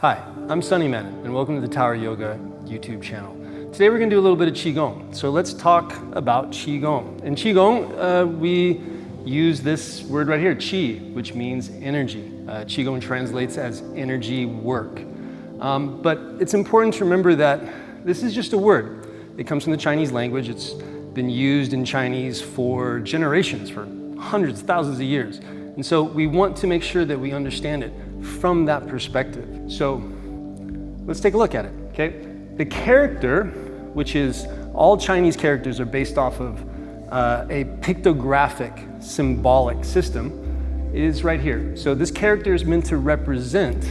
Hi, I'm Sonny and welcome to the Tower Yoga YouTube channel. Today we're going to do a little bit of Qi Gong. So let's talk about Qi Gong. In Qi Gong, we use this word right here, Qi, which means energy. Qi Gong translates as energy work. But it's important to remember that this is just a word. It comes from the Chinese language. It's been used in Chinese for generations, for hundreds, thousands of years. And so we want to make sure that we understand it from that perspective. So let's take a look at it, okay? The character, which is all Chinese characters are based off of a pictographic symbolic system, is right here. So this character is meant to represent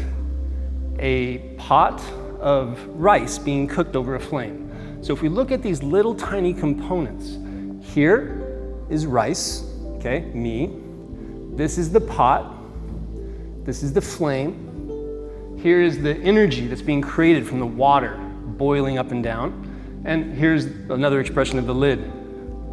a pot of rice being cooked over a flame. So if we look at these little tiny components, here is rice, okay, me. This is the pot. This is the flame. Here is the energy that's being created from the water boiling up and down. And here's another expression of the lid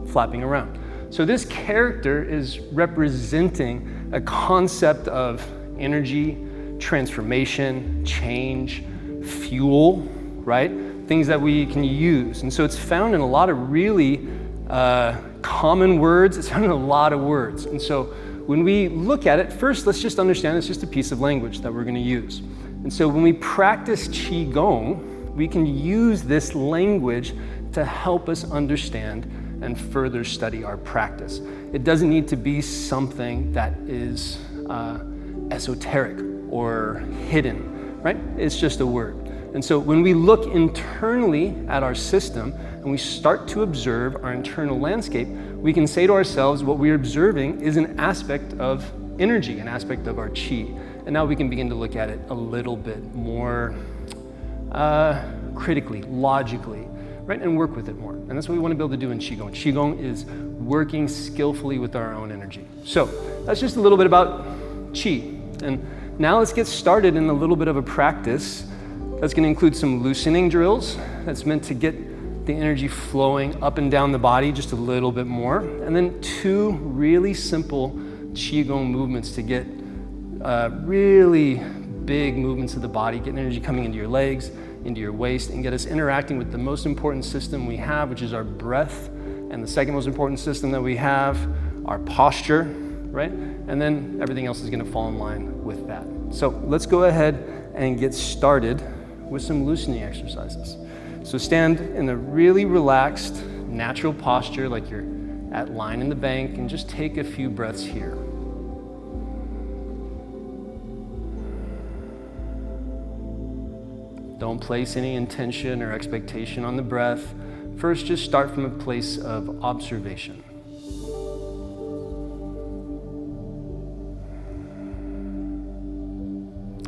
flapping around. So this character is representing a concept of energy, transformation, change, fuel, right? Things that we can use. And so it's found in a lot of really common words. It's found in a lot of words. And so when we look at it, first let's just understand it's just a piece of language that we're going to use. And so when we practice Qi Gong, we can use this language to help us understand and further study our practice. It doesn't need to be something that is esoteric or hidden, right? It's just a word. And so when we look internally at our system and we start to observe our internal landscape, we can say to ourselves what we're observing is an aspect of energy, an aspect of our Qi. And now we can begin to look at it a little bit more critically, logically, right? And work with it more. And that's what we want to be able to do in Qi Gong. Qi Gong is working skillfully with our own energy. So that's just a little bit about Qi. And now let's get started in a little bit of a practice. That's going to include some loosening drills. That's meant to get the energy flowing up and down the body just a little bit more. And then two really simple Qi Gong movements to get really big movements of the body, get energy coming into your legs, into your waist, and get us interacting with the most important system we have, which is our breath. And the second most important system that we have, our posture, right? And then everything else is going to fall in line with that. So let's go ahead and get started with some loosening exercises. So stand in a really relaxed, natural posture like you're at line in the bank, and just take a few breaths here. Don't place any intention or expectation on the breath. First, just start from a place of observation.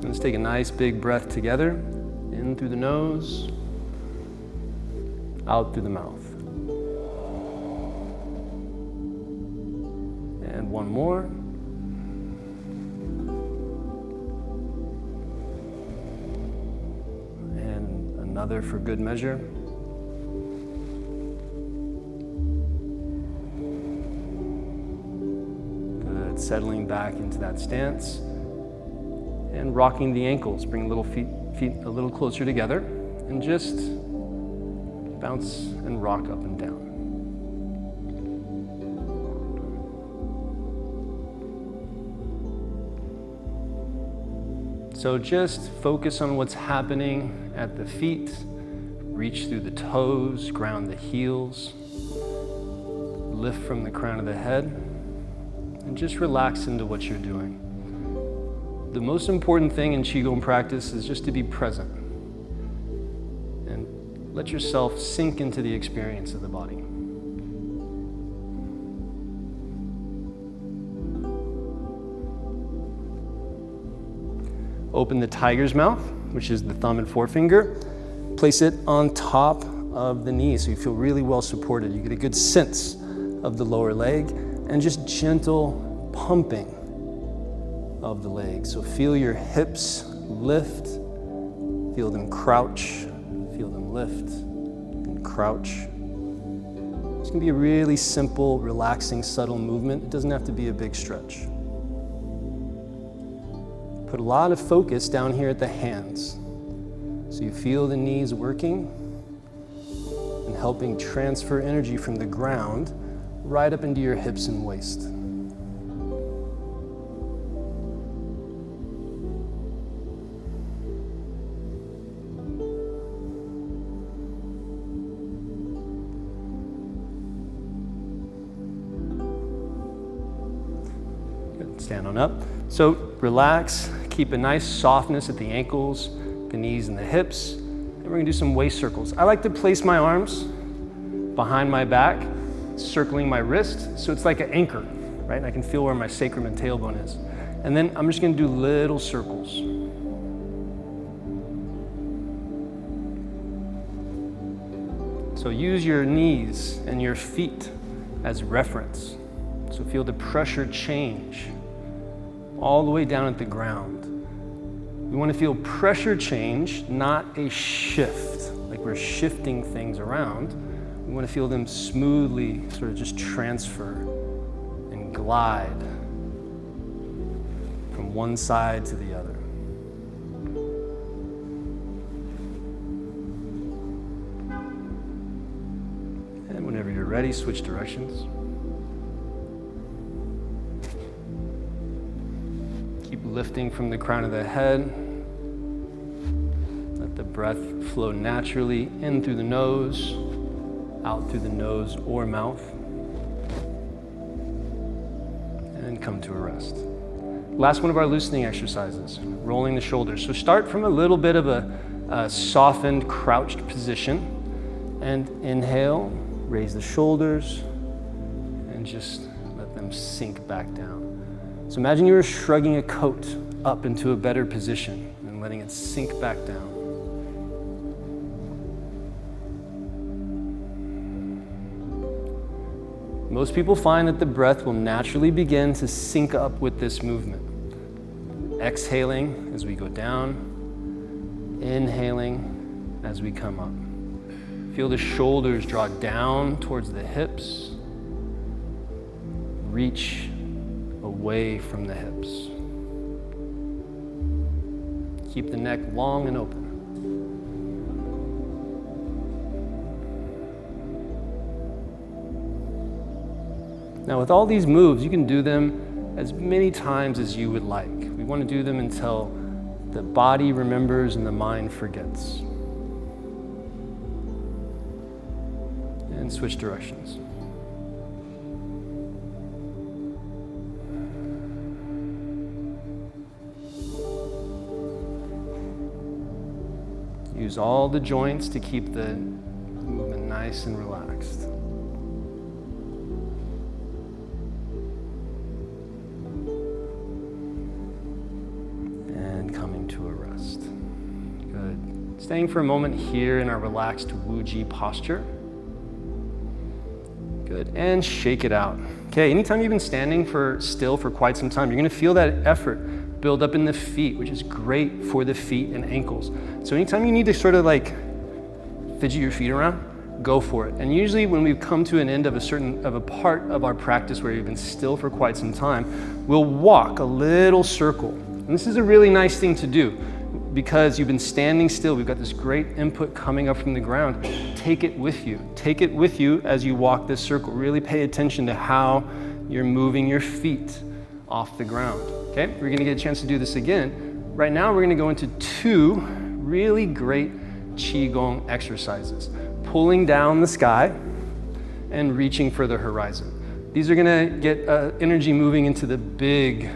Let's take a nice big breath together. In through the nose, out through the mouth. And one more. And another for good measure. Good, settling back into that stance. And rocking the ankles, bring little feet a little closer together, and just bounce and rock up and down. So just focus on what's happening at the feet, reach through the toes, ground the heels, lift from the crown of the head, and just relax into what you're doing. The most important thing in Qi Gong practice is just to be present and let yourself sink into the experience of the body. Open the tiger's mouth, which is the thumb and forefinger. Place it on top of the knee so you feel really well supported. You get a good sense of the lower leg, and just gentle pumping of the legs. So feel your hips lift, feel them crouch, feel them lift and crouch. It's gonna be a really simple, relaxing, subtle movement. It doesn't have to be a big stretch. Put a lot of focus down here at the hands. So you feel the knees working and helping transfer energy from the ground right up into your hips and waist. Good. Stand on up. So relax, keep a nice softness at the ankles, the knees and the hips. And we're gonna do some waist circles. I like to place my arms behind my back, circling my wrist, so it's like an anchor, right? And I can feel where my sacrum and tailbone is. And then I'm just gonna do little circles. So use your knees and your feet as reference. So feel the pressure change all the way down at the ground. We want to feel pressure change, not a shift, like we're shifting things around. We want to feel them smoothly sort of just transfer and glide from one side to the other. And whenever you're ready, switch directions. Keep lifting from the crown of the head. Let the breath flow naturally in through the nose, out through the nose or mouth, and come to a rest. Last one of our loosening exercises, rolling the shoulders. So start from a little bit of a softened, crouched position, and inhale, raise the shoulders, and just let them sink back down. So imagine you were shrugging a coat up into a better position and letting it sink back down. Most people find that the breath will naturally begin to sync up with this movement. Exhaling as we go down, inhaling as we come up. Feel the shoulders draw down towards the hips, reach away from the hips. Keep the neck long and open. Now with all these moves, you can do them as many times as you would like. We want to do them until the body remembers and the mind forgets. And switch directions. Use all the joints to keep the movement nice and relaxed. And coming to a rest. Good. Staying for a moment here in our relaxed Wuji posture. Good. And shake it out. Okay, anytime you've been standing still for quite some time, you're going to feel that effort build up in the feet, which is great for the feet and ankles. So anytime you need to sort of like fidget your feet around, go for it. And usually when we've come to an end of a part of our practice where you've been still for quite some time, we'll walk a little circle. And this is a really nice thing to do because you've been standing still. We've got this great input coming up from the ground. Take it with you. Take it with you as you walk this circle. Really pay attention to how you're moving your feet off the ground. Okay, we're gonna get a chance to do this again. Right now, we're gonna go into two really great Qi Gong exercises. Pulling down the sky and reaching for the horizon. These are gonna get energy moving into the big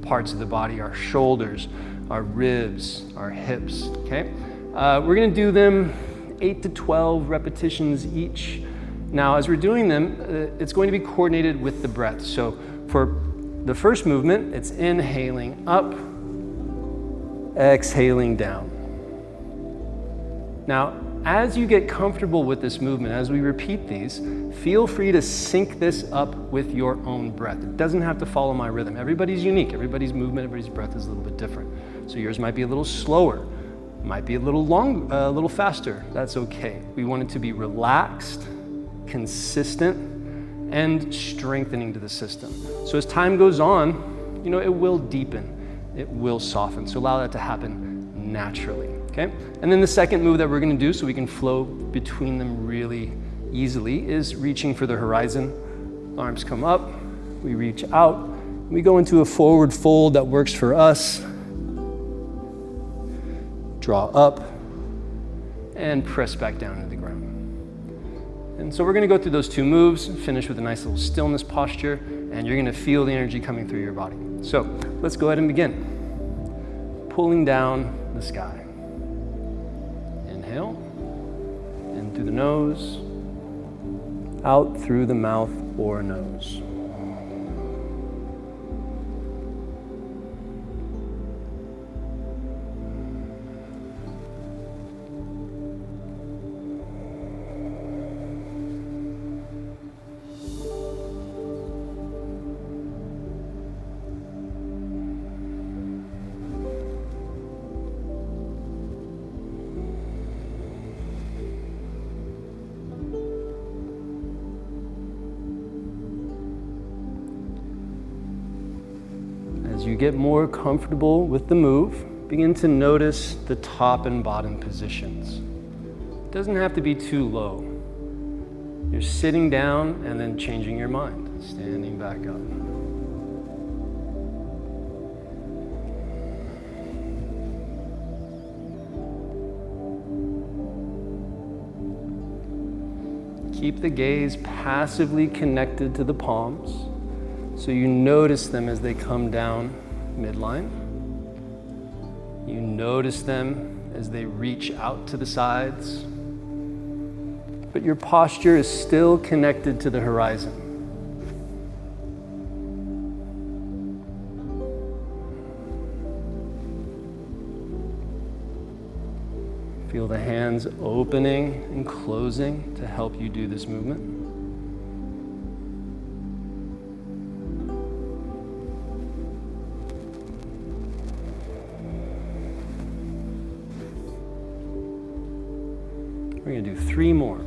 parts of the body, our shoulders, our ribs, our hips, okay? We're gonna do them 8 to 12 repetitions each. Now, as we're doing them, it's going to be coordinated with the breath. So for the first movement, it's inhaling up, exhaling down. Now, as you get comfortable with this movement, as we repeat these, feel free to sync this up with your own breath. It doesn't have to follow my rhythm. Everybody's unique. Everybody's movement, everybody's breath is a little bit different. So yours might be a little slower, might be a little faster. That's okay. We want it to be relaxed, consistent, and strengthening to the system. So as time goes on, it will deepen it will soften. So allow that to happen naturally, okay? And then the second move that we're gonna do so we can flow between them really easily is reaching for the horizon. Arms come up, we reach out, we go into a forward fold that works for us. Draw up and press back down into the ground. And so we're gonna go through those two moves, finish with a nice little stillness posture, and you're gonna feel the energy coming through your body. So let's go ahead and begin. Pulling down the sky. Inhale, in through the nose, out through the mouth or nose. As you get more comfortable with the move, begin to notice the top and bottom positions. It doesn't have to be too low. You're sitting down and then changing your mind, standing back up. Keep the gaze passively connected to the palms. So you notice them as they come down midline. You notice them as they reach out to the sides. But your posture is still connected to the horizon. Feel the hands opening and closing to help you do this movement. We're going to do 3 more.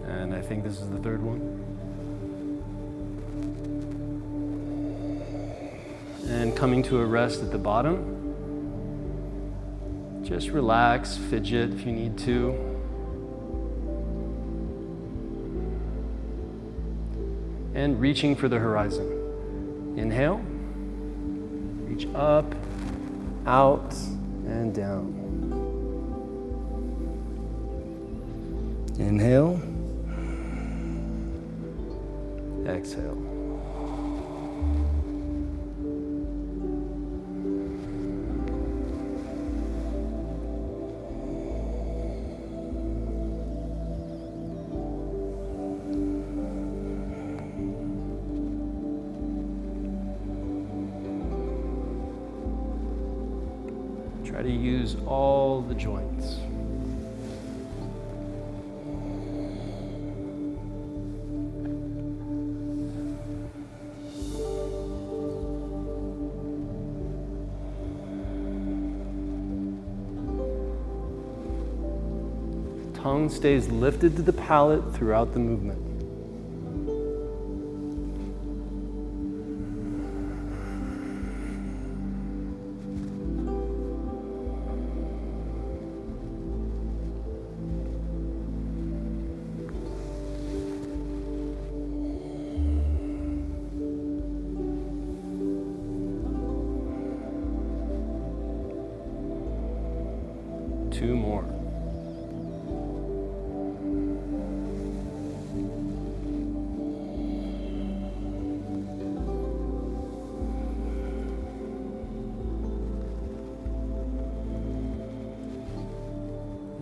And I think this is the third one. And coming to a rest at the bottom. Just relax, fidget if you need to. And reaching for the horizon. Inhale, reach up, out, and down. Inhale, exhale. Try to use all the joints. Tongue stays lifted to the palate throughout the movement. Two more.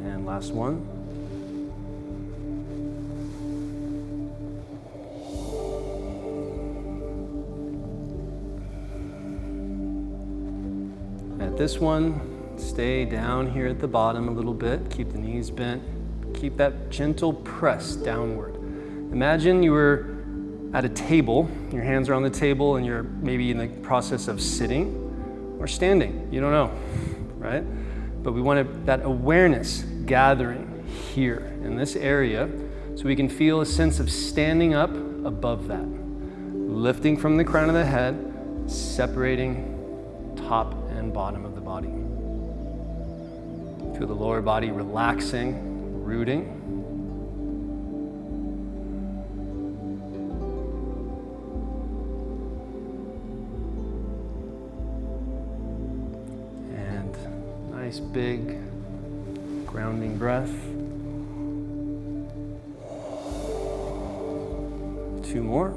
And last one. At this one, stay down here at the bottom a little bit. Keep the knees bent. Keep that gentle press downward. Imagine you were at a table, your hands are on the table, and you're maybe in the process of sitting or standing. You don't know, right? But we want that awareness gathering here in this area so we can feel a sense of standing up above that. Lifting from the crown of the head, separating top and bottom of the body. Feel the lower body relaxing, rooting. Nice big grounding breath. 2 more.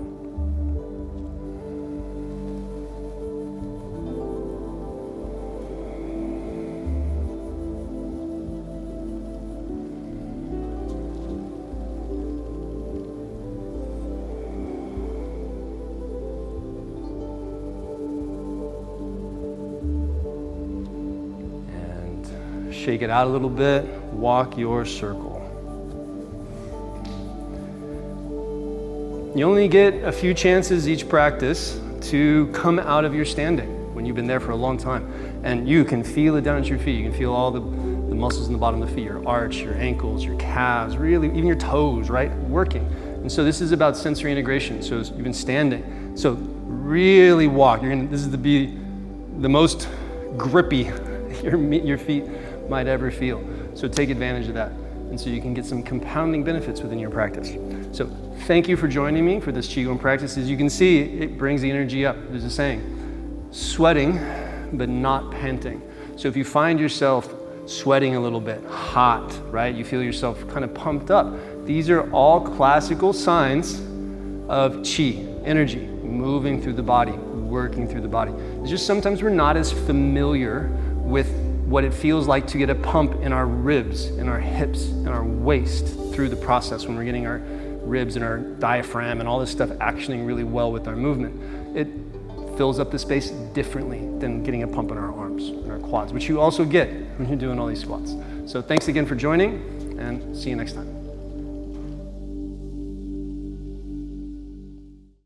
Shake it out a little bit, walk your circle. You only get a few chances each practice to come out of your standing when you've been there for a long time. And you can feel it down at your feet. You can feel all the muscles in the bottom of the feet, your arch, your ankles, your calves, really, even your toes, right? Working. And so this is about sensory integration. So you've been standing. So really walk. This is the most grippy your feet might ever feel. So take advantage of that. And so you can get some compounding benefits within your practice. So thank you for joining me for this Qi Gong practice. As you can see, it brings the energy up. There's a saying, sweating, but not panting. So if you find yourself sweating a little bit, hot, right? You feel yourself kind of pumped up. These are all classical signs of Qi, energy, moving through the body, working through the body. It's just sometimes we're not as familiar with what it feels like to get a pump in our ribs, in our hips, in our waist through the process when we're getting our ribs and our diaphragm and all this stuff actioning really well with our movement. It fills up the space differently than getting a pump in our arms and our quads, which you also get when you're doing all these squats. So thanks again for joining, and see you next time.